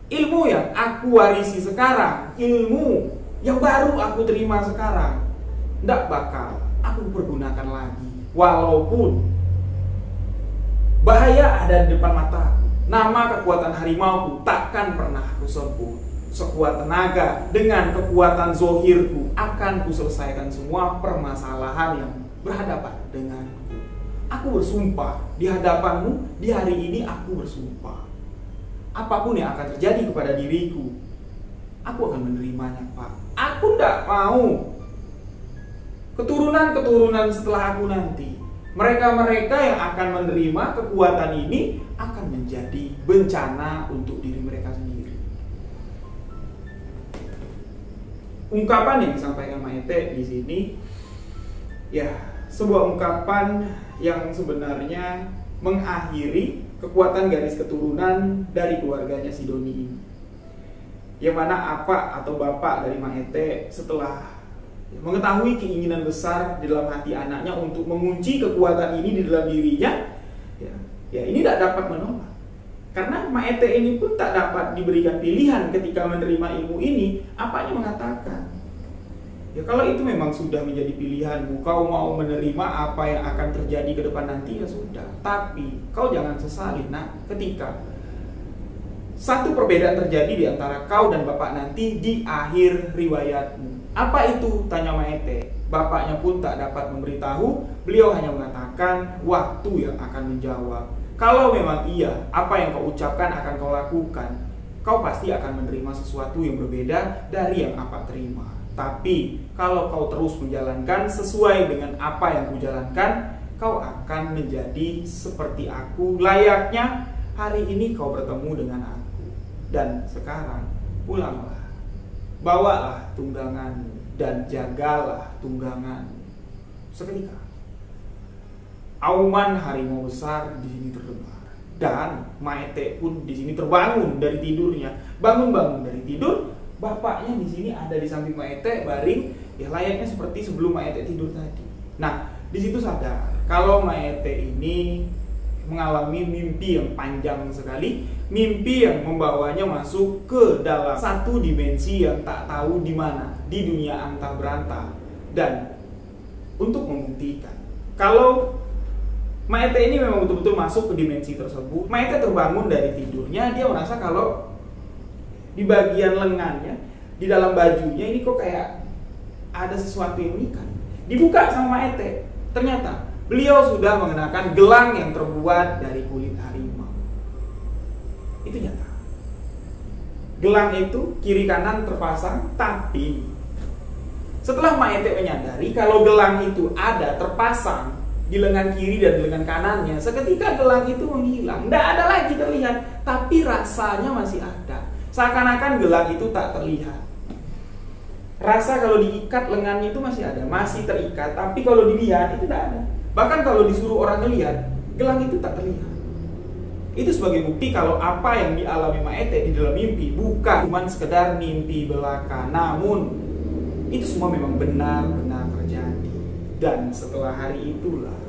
[SPEAKER 1] ilmu yang aku warisi sekarang, ilmu yang baru aku terima sekarang, tidak bakal aku pergunakan lagi. Walaupun bahaya ada di depan mataku, nama kekuatan harimauku takkan pernah aku sebut. Sekuat tenaga dengan kekuatan zohirku akan kuselesaikan semua permasalahan yang berhadapan denganku. Aku bersumpah di hadapanmu di hari ini, aku bersumpah apapun yang akan terjadi kepada diriku, aku akan menerimanya, Pak. Aku tidak mau keturunan-keturunan setelah aku nanti, mereka-mereka yang akan menerima kekuatan ini akan menjadi bencana untuk diri mereka sendiri. Ungkapan yang disampaikan Maete di sini, ya, sebuah ungkapan yang sebenarnya mengakhiri kekuatan garis keturunan dari keluarganya si Doni ini. Yang mana apa atau bapak dari Maete setelah mengetahui keinginan besar di dalam hati anaknya untuk mengunci kekuatan ini di dalam dirinya, ya ini tidak dapat menolak. Karena Maete ini pun tak dapat diberikan pilihan ketika menerima ilmu ini. Apanya mengatakan, ya kalau itu memang sudah menjadi pilihanmu, kau mau menerima apa yang akan terjadi ke depan nanti, ya sudah. Tapi kau jangan sesali, nak, ketika satu perbedaan terjadi di antara kau dan bapak nanti di akhir riwayatmu. Apa itu? Tanya Maete. Bapaknya pun tak dapat memberitahu. Beliau hanya mengatakan waktu yang akan menjawab. Kalau memang iya, apa yang kau ucapkan akan kau lakukan, kau pasti akan menerima sesuatu yang berbeda dari yang apa terima. Tapi kalau kau terus menjalankan sesuai dengan apa yang kau jalankan, kau akan menjadi seperti aku. Layaknya hari ini kau bertemu dengan aku. Dan sekarang pulanglah, bawalah tungganganmu dan jagalah tungganganmu. Seketika auman harimau besar di sini terdengar, dan Maete pun di sini terbangun dari tidurnya. Bangun dari tidur, bapaknya di sini ada di samping Maete, baring, ya layaknya seperti sebelum Maete tidur tadi. Nah, di situ sadar kalau Maete ini mengalami mimpi yang panjang sekali, mimpi yang membawanya masuk ke dalam satu dimensi yang tak tahu di mana, di dunia antah berantah. Dan untuk membuktikan kalau Maete ini memang betul-betul masuk ke dimensi tersebut, Maete terbangun dari tidurnya. Dia merasa kalau di bagian lengannya, di dalam bajunya ini kok kayak ada sesuatu yang mengikat. Dibuka sama Maete, ternyata beliau sudah mengenakan gelang yang terbuat dari kulit harimau. Itu nyata. Gelang itu kiri kanan terpasang, tapi setelah Maete menyadari kalau gelang itu ada terpasang di lengan kiri dan di lengan kanannya, seketika gelang itu menghilang. Tidak ada lagi terlihat, tapi rasanya masih ada. Seakan-akan gelang itu tak terlihat. Rasa kalau diikat lengannya itu masih ada, masih terikat, tapi kalau dilihat itu tidak ada. Bahkan kalau disuruh orang melihat, gelang itu tak terlihat. Itu sebagai bukti kalau apa yang dialami Maete di dalam mimpi bukan cuma sekedar mimpi belaka, namun itu semua memang benar-benar terjadi. Dan setelah hari itulah,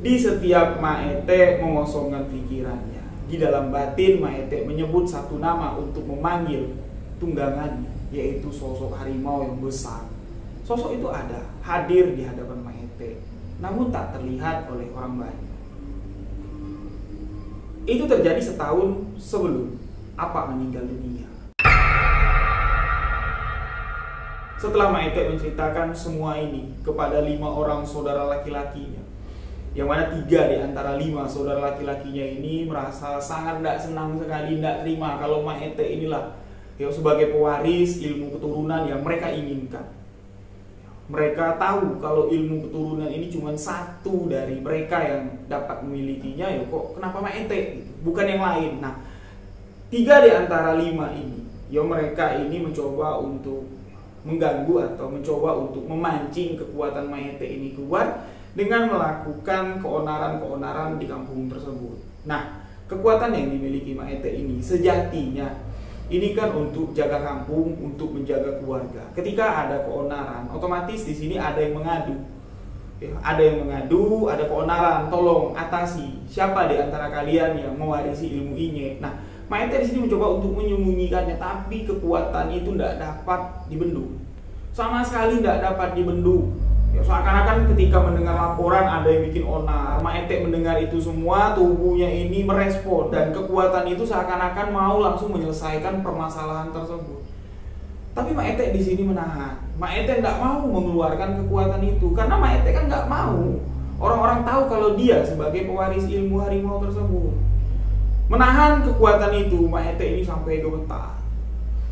[SPEAKER 1] di setiap Maete mengosongkan pikirannya, di dalam batin Maete menyebut satu nama untuk memanggil tunggangannya, yaitu sosok harimau yang besar. Sosok itu ada, hadir di hadapan Maete, namun tak terlihat oleh orang banyak. Itu terjadi setahun sebelum Apa meninggal dunia. Setelah Maete menceritakan semua ini kepada 5 orang saudara laki-lakinya, yang mana 3 di antara 5 saudara laki-lakinya ini merasa sangat tidak senang sekali, tidak terima kalau Maete inilah ya sebagai pewaris ilmu keturunan yang mereka inginkan. Mereka tahu kalau ilmu keturunan ini cuma satu dari mereka yang dapat memilikinya, ya kok kenapa Maete gitu, bukan yang lain. Nah, 3 di antara 5 ini, ya mereka ini mencoba untuk mengganggu atau mencoba untuk memancing kekuatan Maete ini keluar dengan melakukan keonaran-keonaran di kampung tersebut. Nah, Kekuatan yang dimiliki Maete ini sejatinya ini kan untuk jaga kampung, untuk menjaga keluarga. Ketika ada keonaran, otomatis di sini ada yang mengadu. Ya, ada yang mengadu, ada keonaran, tolong atasi. Siapa di antara kalian yang mewarisi ilmu Inye? Nah, Maete di sini mencoba untuk menyembunyikannya, tapi kekuatan itu tidak dapat dibendung. Sama sekali tidak dapat dibendung. Ya, seakan-akan ketika mendengar laporan ada yang bikin onar, Maete mendengar itu semua, tubuhnya ini merespon, dan kekuatan itu seakan-akan mau langsung menyelesaikan permasalahan tersebut. Tapi Maete di sini menahan. Maete nggak mau mengeluarkan kekuatan itu karena Maete kan nggak mau orang-orang tahu kalau dia sebagai pewaris ilmu harimau tersebut. Menahan kekuatan itu, Maete ini sampai gemetar.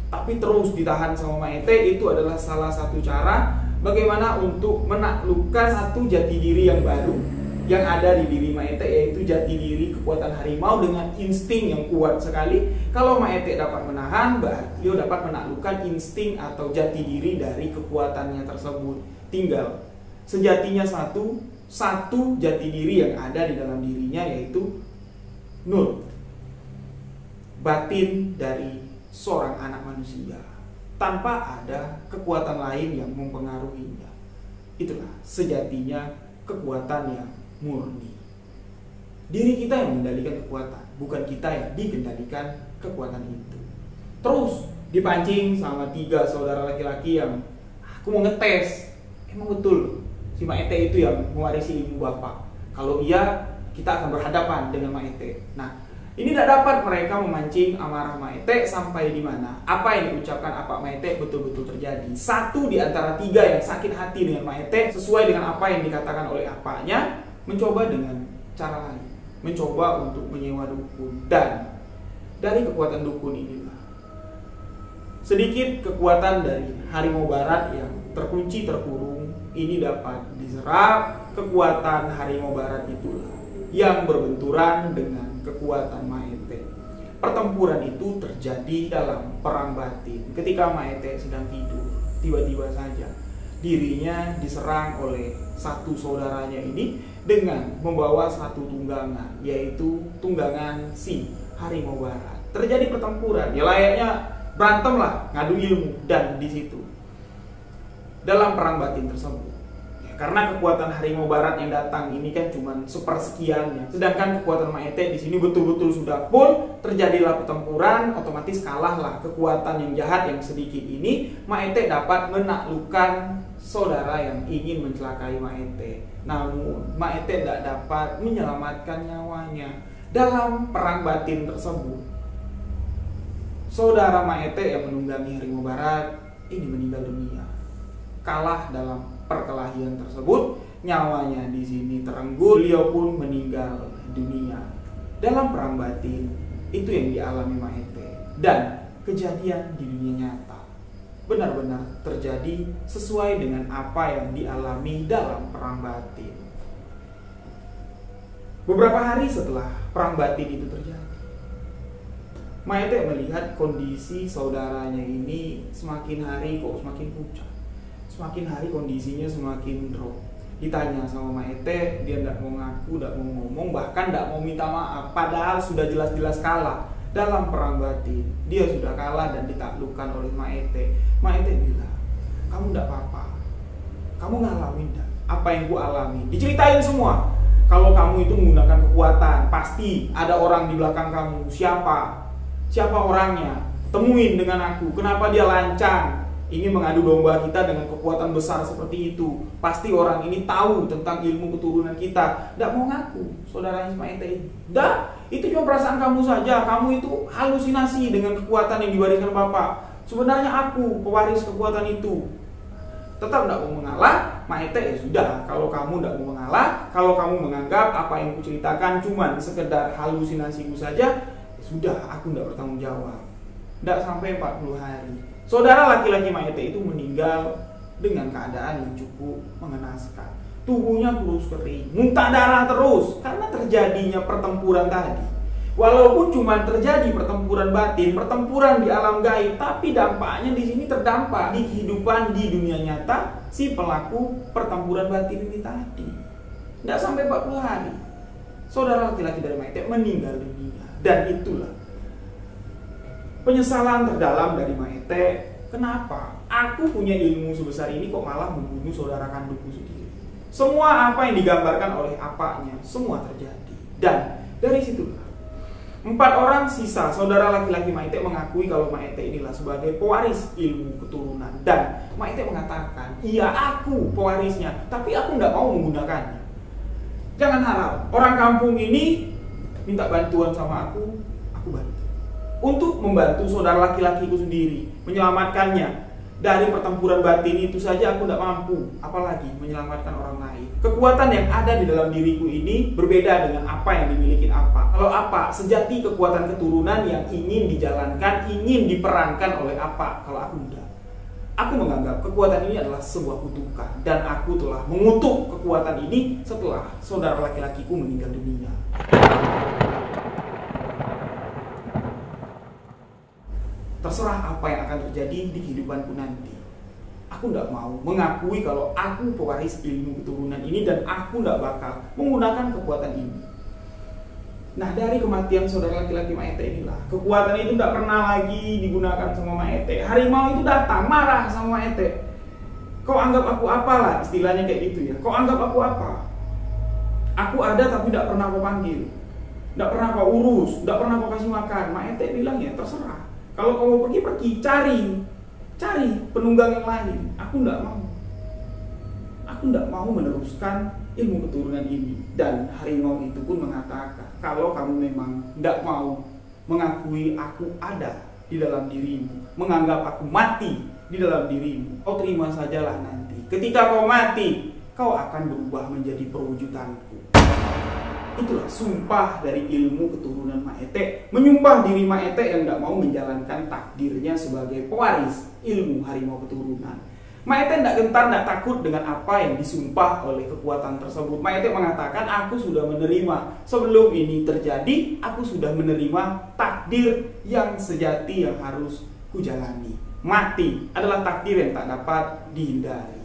[SPEAKER 1] Tapi terus ditahan sama Maete itu adalah salah satu cara bagaimana untuk menaklukkan satu jati diri yang baru yang ada di diri Maete, yaitu jati diri kekuatan harimau dengan insting yang kuat sekali. Kalau Maete dapat menahan, berarti dia dapat menaklukkan insting atau jati diri dari kekuatannya tersebut. Tinggal sejatinya satu jati diri yang ada di dalam dirinya, yaitu Nur, batin dari seorang anak manusia, tanpa ada kekuatan lain yang mempengaruhinya. Itulah sejatinya kekuatan yang murni. Diri kita yang mengendalikan kekuatan, bukan kita yang dikendalikan kekuatan itu. Terus dipancing sama 3 saudara laki-laki yang aku mau ngetes, emang betul si Maete itu yang mewarisi ilmu bapak? Kalau iya, kita akan berhadapan dengan Maete. Nah, ini tidak dapat mereka memancing amarah Maete sampai di mana apa yang diucapkan apa Maete betul-betul terjadi. Satu di antara 3 yang sakit hati dengan Maete sesuai dengan apa yang dikatakan oleh apanya, mencoba dengan cara lain, mencoba untuk menyewa dukun. Dan dari kekuatan dukun inilah sedikit kekuatan dari harimau barat yang terkunci terkurung ini dapat diserap. Kekuatan harimau barat itulah yang berbenturan dengan kekuatan Maete. Pertempuran itu terjadi dalam perang batin. Ketika Maete sedang tidur, tiba-tiba saja dirinya diserang oleh satu saudaranya ini dengan membawa satu tunggangan, yaitu tunggangan si harimau barat. Terjadi pertempuran, ya layaknya berantem lah, ngadu ilmu. Dan di situ dalam perang batin tersebut, karena kekuatan harimau barat yang datang ini kan cuma sepersekiannya, sedangkan kekuatan Maete di sini betul-betul sudah full. Terjadilah pertempuran, otomatis kalahlah kekuatan yang jahat yang sedikit ini. Maete dapat menaklukkan saudara yang ingin mencelakai Maete. Namun Maete tidak dapat menyelamatkan nyawanya. Dalam perang batin tersebut, saudara Maete yang menunggangi harimau barat ini meninggal dunia. Kalah dalam perkelahian tersebut, nyawanya di sini terenggut, beliau pun meninggal dunia. Dalam perang batin itu yang dialami Maete, dan kejadian di dunia nyata benar-benar terjadi sesuai dengan apa yang dialami dalam perang batin. Beberapa hari setelah perang batin itu terjadi, Maete melihat kondisi saudaranya ini semakin hari kok semakin pucat. Semakin hari kondisinya semakin drop. Ditanya sama Maete, dia tidak mau ngaku, tidak mau ngomong, bahkan tidak mau minta maaf. Padahal sudah jelas-jelas kalah dalam perang batin. Dia sudah kalah dan ditaklukkan oleh Maete. Maete bilang, kamu tidak apa-apa, kamu ngalamin dah apa yang gua alami. Diceritain semua. Kalau kamu itu menggunakan kekuatan, pasti ada orang di belakang kamu. Siapa orangnya? Temuin dengan aku. Kenapa dia lancang ingin mengadu domba kita dengan kekuatan besar seperti itu? Pasti orang ini tahu tentang ilmu keturunan kita. Tidak mau ngaku saudaranya Maete ini. Dah, itu cuma perasaan kamu saja. Kamu itu halusinasi dengan kekuatan yang diwariskan Bapak. Sebenarnya aku pewaris kekuatan itu. Tetap tidak mau mengalah. Maete, ya sudah, kalau kamu tidak mau mengalah, kalau kamu menganggap apa yang kuceritakan cuma sekedar halusinasiku saja, ya sudah, aku tidak bertanggung jawab. Tidak sampai 40 hari, saudara laki-laki Maete itu meninggal dengan keadaan yang cukup mengenaskan. Tubuhnya kurus kering, muntah darah terus karena terjadinya pertempuran tadi. Walaupun cuma terjadi pertempuran batin, pertempuran di alam gaib, tapi dampaknya di sini terdampak di kehidupan di dunia nyata si pelaku pertempuran batin ini tadi. Tidak sampai 40 hari, saudara laki-laki dari Maete meninggal dunia. Dan itulah penyesalan terdalam dari Maete. Kenapa? Aku punya ilmu sebesar ini kok malah membunuh saudara kandungku sendiri. Semua apa yang digambarkan oleh apanya, semua terjadi. Dan dari situlah 4 orang sisa saudara laki-laki Maete mengakui kalau Maete inilah sebagai pewaris ilmu keturunan. Dan Maete mengatakan, iya aku pewarisnya, tapi aku nggak mau menggunakannya. Jangan harap orang kampung ini minta bantuan sama aku bantu. Untuk membantu saudara laki-lakiku sendiri, menyelamatkannya dari pertempuran batin itu saja aku tidak mampu, apalagi menyelamatkan orang lain. Kekuatan yang ada di dalam diriku ini berbeda dengan apa yang dimiliki apa. Kalau apa, sejati kekuatan keturunan yang ingin dijalankan, ingin diperankan oleh apa. Kalau aku tidak. Aku menganggap kekuatan ini adalah sebuah kutukan. Dan aku telah mengutuk kekuatan ini setelah saudara laki-lakiku meninggal dunia. Terserah apa yang akan terjadi di kehidupanku nanti. Aku tidak mau mengakui kalau aku pewaris ilmu keturunan ini dan aku tidak bakal menggunakan kekuatan ini. Nah, dari kematian saudara laki-laki Maete inilah, kekuatan itu tidak pernah lagi digunakan sama Maete. Harimau itu datang marah sama Maete. Kau anggap aku apalah, istilahnya kayak gitu ya. Kau anggap aku apa? Aku ada tapi tidak pernah kau panggil, tidak pernah kau urus, tidak pernah kau kasih makan. Maete bilang ya terserah. Kalau kau mau pergi, cari penunggang yang lain. Aku tidak mau. Aku tidak mau meneruskan ilmu keturunan ini. Dan harimau itu pun mengatakan, kalau kamu memang tidak mau mengakui aku ada di dalam dirimu, menganggap aku mati di dalam dirimu, kau terima sajalah nanti. Ketika kau mati, kau akan berubah menjadi perwujudanku. Itulah sumpah dari ilmu keturunan Maete, menyumpah diri Maete yang tidak mau menjalankan takdirnya sebagai pewaris ilmu harimau keturunan. Maete tidak gentar, tidak takut dengan apa yang disumpah oleh kekuatan tersebut. Maete mengatakan, aku sudah menerima. Sebelum ini terjadi, aku sudah menerima takdir yang sejati yang harus kujalani. Mati adalah takdir yang tak dapat dihindari.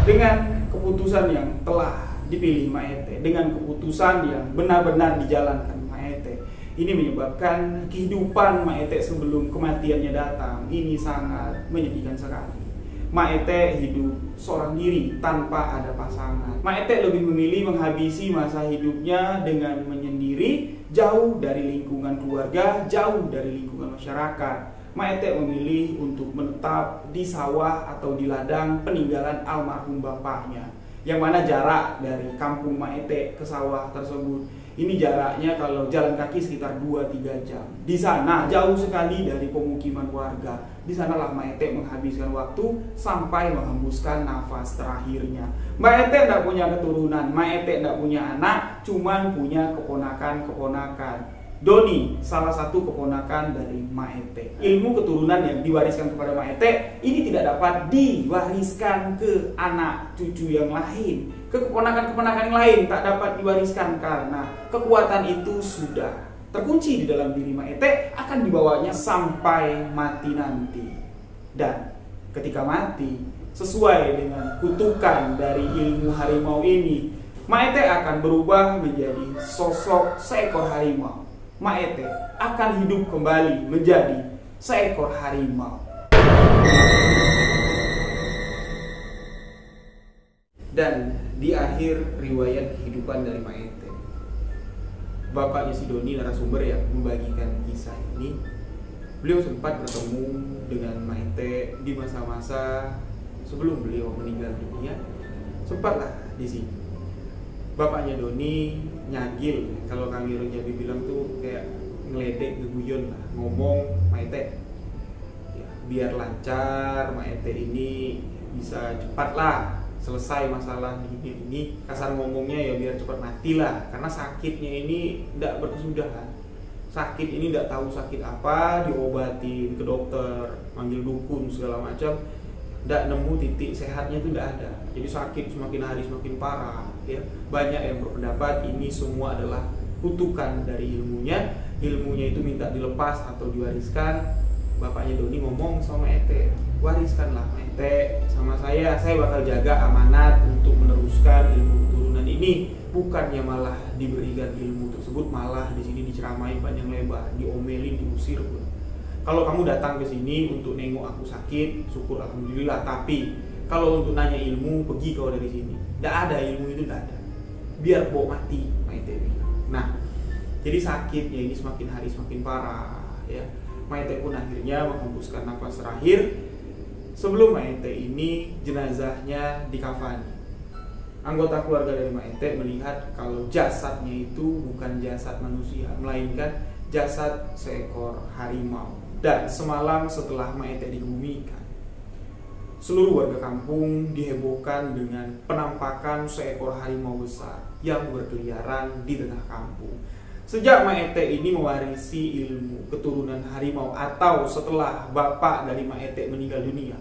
[SPEAKER 1] Dengan keputusan yang telah dipilih Maete, dengan keputusan yang benar-benar dijalankan Maete, ini menyebabkan kehidupan Maete sebelum kematiannya datang ini sangat menyedihkan sekali. Maete hidup seorang diri tanpa ada pasangan. Maete lebih memilih menghabisi masa hidupnya dengan menyendiri, jauh dari lingkungan keluarga, jauh dari lingkungan masyarakat. Maete memilih untuk menetap di sawah atau di ladang peninggalan almarhum bapaknya, yang mana jarak dari kampung Maete ke sawah tersebut ini jaraknya kalau jalan kaki sekitar 2-3 jam. Di sana jauh sekali dari pemukiman warga. Di sanalah Maete menghabiskan waktu sampai menghembuskan nafas terakhirnya. Maete tidak punya keturunan, Maete tidak punya anak, cuman punya keponakan-keponakan. Doni, salah satu keponakan dari Maete. Ilmu keturunan yang diwariskan kepada Maete ini tidak dapat diwariskan ke anak cucu yang lain, ke keponakan-keponakan yang lain tak dapat diwariskan karena kekuatan itu sudah terkunci di dalam diri Maete, akan dibawanya sampai mati nanti. Dan ketika mati, sesuai dengan kutukan dari ilmu harimau ini, Maete akan berubah menjadi sosok seekor harimau. Maete akan hidup kembali menjadi seekor harimau. Dan di akhir riwayat kehidupan dari Maete, bapaknya si Doni, narasumber yang membagikan kisah ini, beliau sempat bertemu dengan Maete di masa-masa sebelum beliau meninggal dunia. Sempatlah di sini bapaknya Doni nyagil, kalau kami orang Jambi bilang tuh kayak ngeledek, ngeguyon lah, ngomong Maete ya, biar lancar, Maete ini bisa cepat lah selesai masalah di dunia ini. Kasar ngomongnya ya biar cepat mati lah, karena sakitnya ini tidak berkesudahan. Sakit ini tidak tahu sakit apa, diobatin ke dokter, manggil dukun segala macam, tidak nemu titik sehatnya itu tidak ada. Jadi sakit semakin hari semakin parah ya. Banyak yang berpendapat ini semua adalah kutukan dari ilmunya. Ilmunya itu minta dilepas atau diwariskan. Bapaknya Doni ngomong sama Maete, wariskanlah Maete sama saya bakal jaga amanat untuk meneruskan ilmu keturunan ini. bukannya malah diberikan ilmu tersebut, malah di sini diceramai panjang lebar, diomelin, diusir pun. Kalau kamu datang ke sini untuk nengok aku sakit, syukur alhamdulillah. Tapi kalau untuk nanya ilmu, pergi kau dari sini. Tidak ada ilmu itu, tidak ada. Biar bawa mati, Maite bilang. Nah, jadi sakitnya ini semakin hari semakin parah. Ya, Maite pun akhirnya menghembuskan nafas terakhir. Sebelum Maite ini jenazahnya dikafani. Anggota keluarga dari Maite melihat kalau jasadnya itu bukan jasad manusia, melainkan jasad seekor harimau. Dan semalam setelah Maite dikebumikan, seluruh warga kampung dihebohkan dengan penampakan seekor harimau besar yang berkeliaran di tengah kampung. Sejak Maite ini mewarisi ilmu keturunan harimau, atau setelah bapak dari Maite meninggal dunia,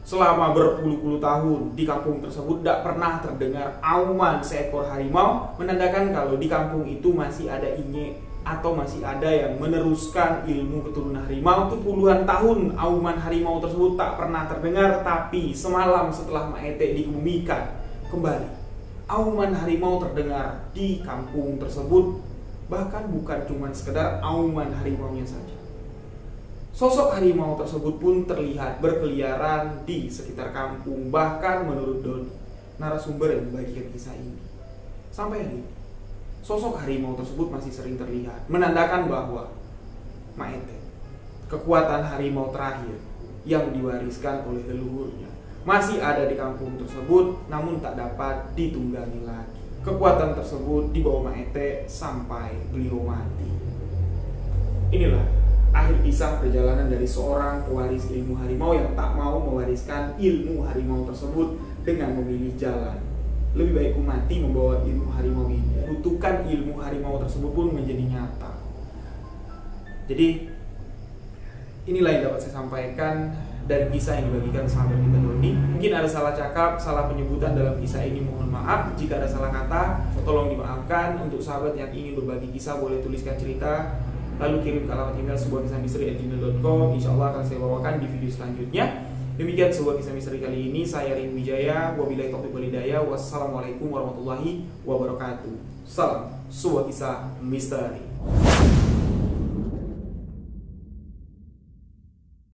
[SPEAKER 1] selama berpuluh-puluh tahun di kampung tersebut tidak pernah terdengar auman seekor harimau, menandakan kalau di kampung itu masih ada inyek atau masih ada yang meneruskan ilmu keturunan harimau. Itu puluhan tahun auman harimau tersebut tak pernah terdengar. Tapi semalam setelah Maite dikebumikan, kembali auman harimau terdengar di kampung tersebut. Bahkan bukan cuma sekedar auman harimaunya saja, sosok harimau tersebut pun terlihat berkeliaran di sekitar kampung. Bahkan menurut Doni, narasumber yang membagikan kisah ini, sampai hari ini sosok harimau tersebut masih sering terlihat, menandakan bahwa Maite, kekuatan harimau terakhir yang diwariskan oleh leluhurnya, masih ada di kampung tersebut, namun tak dapat ditunggangi lagi. Kekuatan tersebut dibawa Maite sampai beliau mati. Inilah akhir kisah perjalanan dari seorang pewaris ilmu harimau yang tak mau mewariskan ilmu harimau tersebut dengan memilih jalan. Lebih baik ku mati membawa ilmu harimau ini. Kutukan ilmu harimau tersebut pun menjadi nyata. Jadi inilah yang dapat saya sampaikan dari kisah yang dibagikan sahabat kita Doni. Mungkin ada salah cakap, salah penyebutan dalam kisah ini, mohon maaf. Jika ada salah kata, tolong dimaafkan. Untuk sahabat yang ingin berbagi kisah, boleh tuliskan cerita lalu kirim ke alamat email sebuahkisahmisteri@gmail.com. Insyaallah akan saya bawakan di video selanjutnya. Demikian sebuah kisah misteri kali ini. Saya Rin Wijaya. Wabillahi taufiq wal hidayah. Wassalamualaikum warahmatullahi wabarakatuh. Salam sebuah kisah misteri.